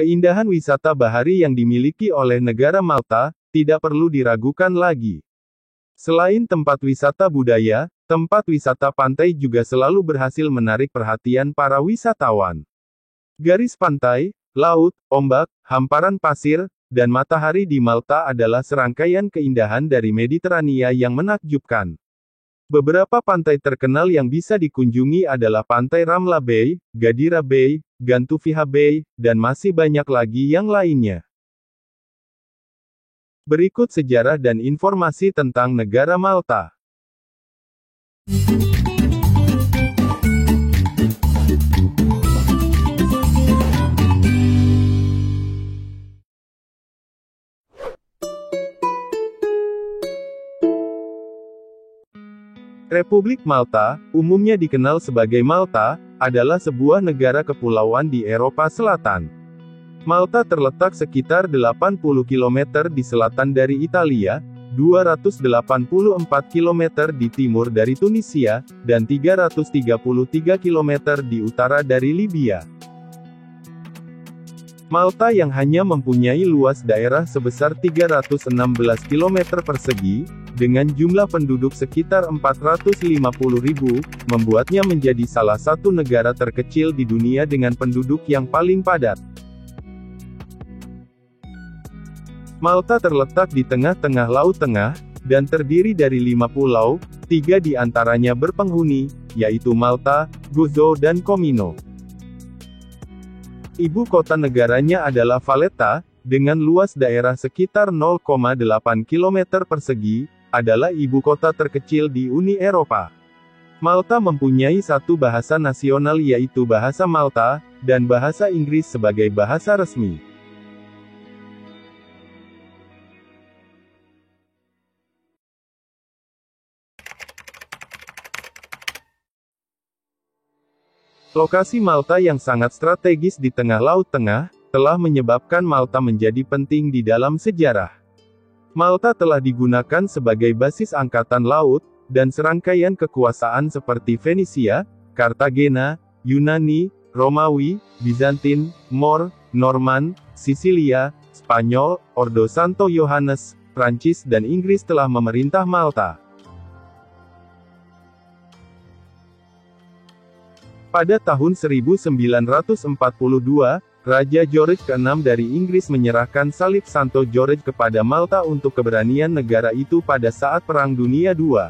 Keindahan wisata bahari yang dimiliki oleh negara Malta, tidak perlu diragukan lagi. Selain tempat wisata budaya, tempat wisata pantai juga selalu berhasil menarik perhatian para wisatawan. Garis pantai, laut, ombak, hamparan pasir, dan matahari di Malta adalah serangkaian keindahan dari Mediterania yang menakjubkan. Beberapa pantai terkenal yang bisa dikunjungi adalah Pantai Ramla Bay, Gadira Bay, Gantufiha Bay, dan masih banyak lagi yang lainnya. Berikut sejarah dan informasi tentang negara Malta. Republik Malta, umumnya dikenal sebagai Malta, adalah sebuah negara kepulauan di Eropa Selatan. Malta terletak sekitar 80 km di selatan dari Italia, 284 km di timur dari Tunisia, dan 333 km di utara dari Libya. Malta yang hanya mempunyai luas daerah sebesar 316 km persegi, dengan jumlah penduduk sekitar 450.000, membuatnya menjadi salah satu negara terkecil di dunia dengan penduduk yang paling padat. Malta terletak di tengah-tengah Laut Tengah, dan terdiri dari 5 pulau, 3 di antaranya berpenghuni, yaitu Malta, Gozo dan Comino. Ibu kota negaranya adalah Valletta, dengan luas daerah sekitar 0,8 km persegi, adalah ibu kota terkecil di Uni Eropa. Malta mempunyai satu bahasa nasional yaitu Bahasa Malta, dan bahasa Inggris sebagai bahasa resmi. Lokasi Malta yang sangat strategis di tengah Laut Tengah, telah menyebabkan Malta menjadi penting di dalam sejarah. Malta telah digunakan sebagai basis angkatan laut, dan serangkaian kekuasaan seperti Fenisia, Kartagena, Yunani, Romawi, Bizantin, Moor, Norman, Sisilia, Spanyol, Ordo Santo Yohanes, Prancis dan Inggris telah memerintah Malta. Pada tahun 1942, Raja George ke-6 dari Inggris menyerahkan salib Santo George kepada Malta untuk keberanian negara itu pada saat Perang Dunia II.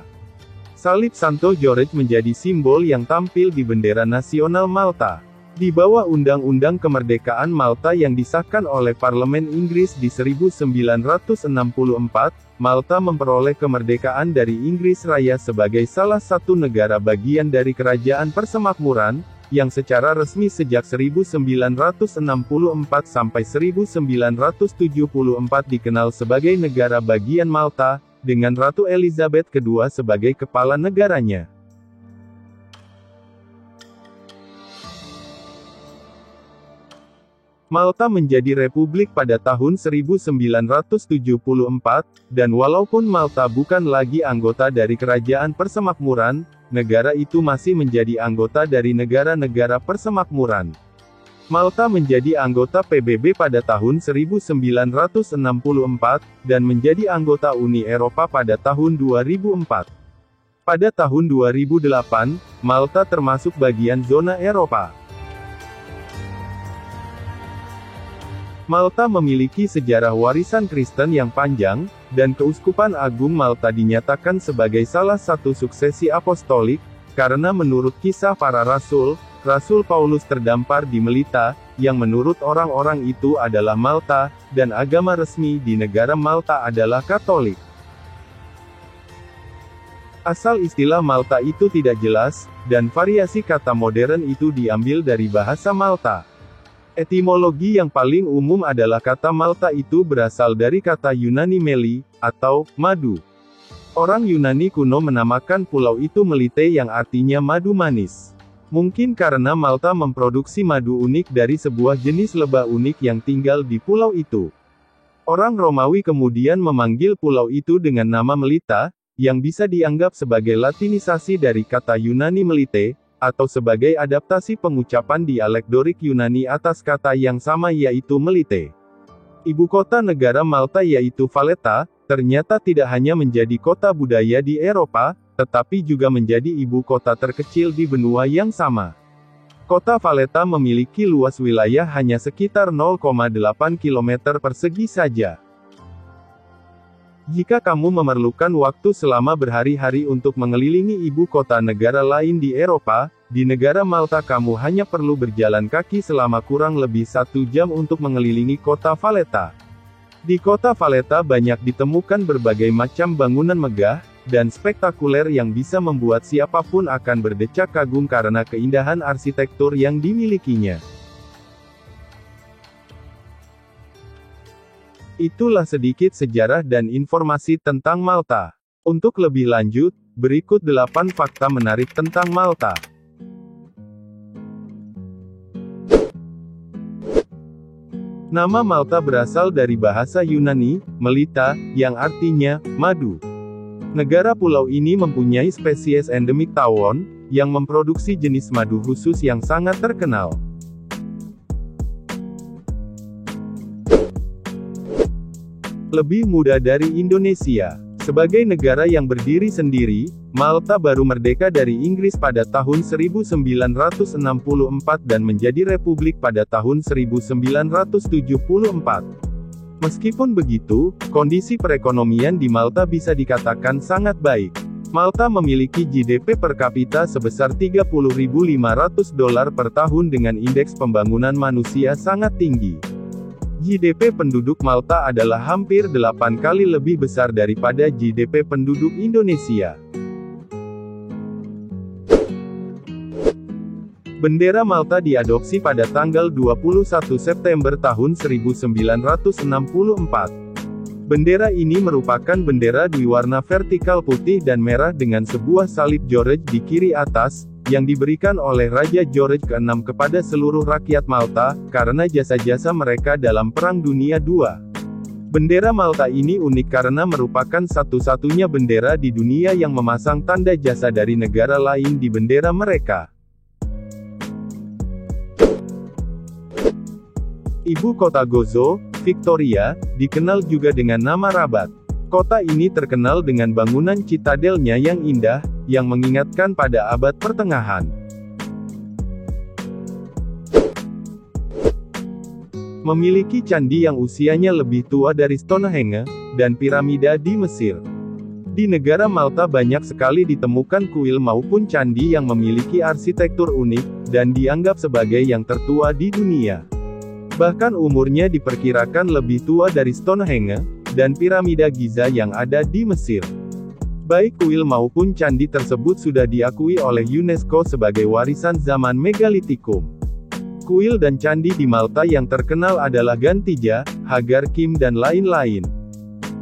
Salib Santo George menjadi simbol yang tampil di bendera nasional Malta. Di bawah Undang-Undang Kemerdekaan Malta yang disahkan oleh Parlemen Inggris di 1964, Malta memperoleh kemerdekaan dari Inggris Raya sebagai salah satu negara bagian dari Kerajaan Persemakmuran, yang secara resmi sejak 1964 sampai 1974 dikenal sebagai negara bagian Malta, dengan Ratu Elizabeth II sebagai kepala negaranya. Malta menjadi republik pada tahun 1974, dan walaupun Malta bukan lagi anggota dari Kerajaan Persemakmuran, negara itu masih menjadi anggota dari negara-negara persemakmuran. Malta menjadi anggota PBB pada tahun 1964, dan menjadi anggota Uni Eropa pada tahun 2004. Pada tahun 2008, Malta termasuk bagian zona Eropa. Malta memiliki sejarah warisan Kristen yang panjang, dan Keuskupan Agung Malta dinyatakan sebagai salah satu suksesi apostolik, karena menurut Kisah Para Rasul, Rasul Paulus terdampar di Melita, yang menurut orang-orang itu adalah Malta, dan agama resmi di negara Malta adalah Katolik. Asal istilah Malta itu tidak jelas, dan variasi kata modern itu diambil dari bahasa Malta. Etimologi yang paling umum adalah kata Malta itu berasal dari kata Yunani meli, atau madu. Orang Yunani kuno menamakan pulau itu Melite yang artinya madu manis. Mungkin karena Malta memproduksi madu unik dari sebuah jenis lebah unik yang tinggal di pulau itu. Orang Romawi kemudian memanggil pulau itu dengan nama Melita, yang bisa dianggap sebagai latinisasi dari kata Yunani Melite, atau sebagai adaptasi pengucapan dialek Dorik Yunani atas kata yang sama yaitu Melite. Ibu kota negara Malta yaitu Valletta, ternyata tidak hanya menjadi kota budaya di Eropa, tetapi juga menjadi ibu kota terkecil di benua yang sama. Kota Valletta memiliki luas wilayah hanya sekitar 0,8 km persegi saja. Jika kamu memerlukan waktu selama berhari-hari untuk mengelilingi ibu kota negara lain di Eropa, di negara Malta kamu hanya perlu berjalan kaki selama kurang lebih 1 jam untuk mengelilingi kota Valletta. Di kota Valletta banyak ditemukan berbagai macam bangunan megah dan spektakuler yang bisa membuat siapapun akan berdecak kagum karena keindahan arsitektur yang dimilikinya. Itulah sedikit sejarah dan informasi tentang Malta. Untuk lebih lanjut, berikut 8 fakta menarik tentang Malta. Nama Malta berasal dari bahasa Yunani, Melita, yang artinya madu. Negara pulau ini mempunyai spesies endemik tawon, yang memproduksi jenis madu khusus yang sangat terkenal. Lebih muda dari Indonesia. Sebagai negara yang berdiri sendiri, Malta baru merdeka dari Inggris pada tahun 1964 dan menjadi republik pada tahun 1974. Meskipun begitu, kondisi perekonomian di Malta bisa dikatakan sangat baik. Malta memiliki GDP per kapita sebesar $30.500 per tahun dengan indeks pembangunan manusia sangat tinggi. GDP penduduk Malta adalah hampir 8 kali lebih besar daripada GDP penduduk Indonesia. Bendera Malta diadopsi pada tanggal 21 September tahun 1964. Bendera ini merupakan bendera berwarna vertikal putih dan merah dengan sebuah salib George di kiri atas, yang diberikan oleh Raja George ke-6 kepada seluruh rakyat Malta, karena jasa-jasa mereka dalam Perang Dunia II. Bendera Malta ini unik karena merupakan satu-satunya bendera di dunia yang memasang tanda jasa dari negara lain di bendera mereka. Ibu kota Gozo, Victoria, dikenal juga dengan nama Rabat. Kota ini terkenal dengan bangunan citadelnya yang indah, yang mengingatkan pada abad pertengahan. Memiliki candi yang usianya lebih tua dari Stonehenge, dan piramida di Mesir. Di negara Malta banyak sekali ditemukan kuil maupun candi yang memiliki arsitektur unik, dan dianggap sebagai yang tertua di dunia. Bahkan umurnya diperkirakan lebih tua dari Stonehenge, dan piramida Giza yang ada di Mesir. Baik kuil maupun candi tersebut sudah diakui oleh UNESCO sebagai warisan zaman Megalitikum. Kuil dan candi di Malta yang terkenal adalah Gantija, Hagar Kim dan lain-lain.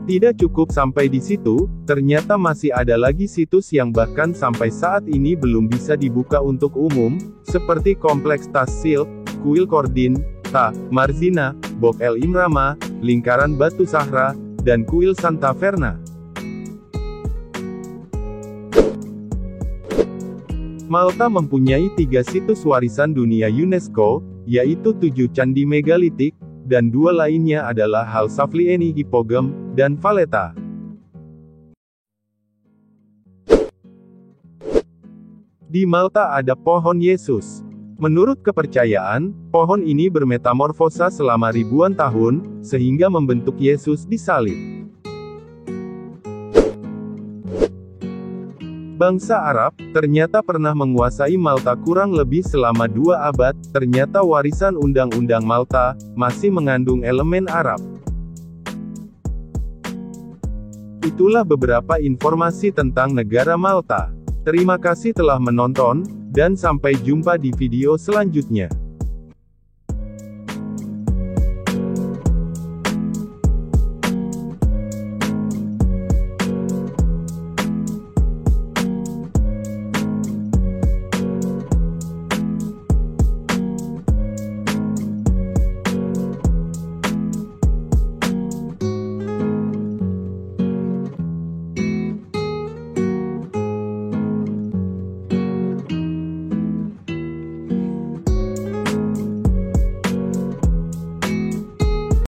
Tidak cukup sampai di situ, ternyata masih ada lagi situs yang bahkan sampai saat ini belum bisa dibuka untuk umum, seperti Kompleks Tas Silk, Kuil Kordin, Ta Marzina, Bok El Imrama, Lingkaran Batu Sahra, dan Kuil Santa Verna. Malta mempunyai 3 situs warisan dunia UNESCO, yaitu 7 candi megalitik, dan 2 lainnya adalah Halsaflieni Hippogam, dan Valletta. Di Malta ada pohon Yesus. Menurut kepercayaan, pohon ini bermetamorfosa selama ribuan tahun, sehingga membentuk Yesus di salib. Bangsa Arab, ternyata pernah menguasai Malta kurang lebih selama 2 abad, ternyata warisan undang-undang Malta, masih mengandung elemen Arab. Itulah beberapa informasi tentang negara Malta. Terima kasih telah menonton, dan sampai jumpa di video selanjutnya.